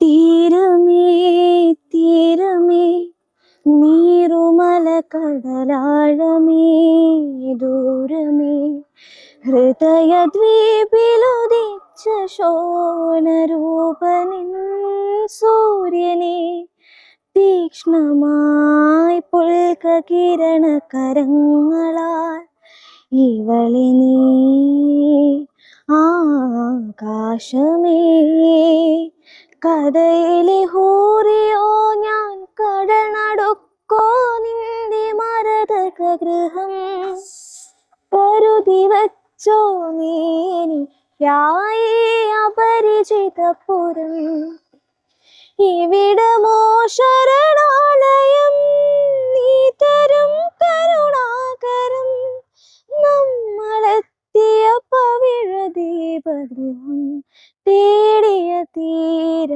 തീരമേ തീരമേ നീറുമല കടലാഴമേ ദൂരമേ ഹൃദയദ്വീപിലുദിച്ച ശോണരൂപനിൻ സൂര്യനെ തീക്ഷ്ണമായി പുൽകിരണ കരങ്ങളാൽ ഇവളെ നീ ആകാശമേ കഥയിലെ ഹൂറിയോ ഞാൻ കടൽ നടുക്കോ നിന്റെ മരതക ഗൃഹം കരുതി വച്ചോ നീനിക്കായി അപരിചിതപുരം ഇവിടമോ ശര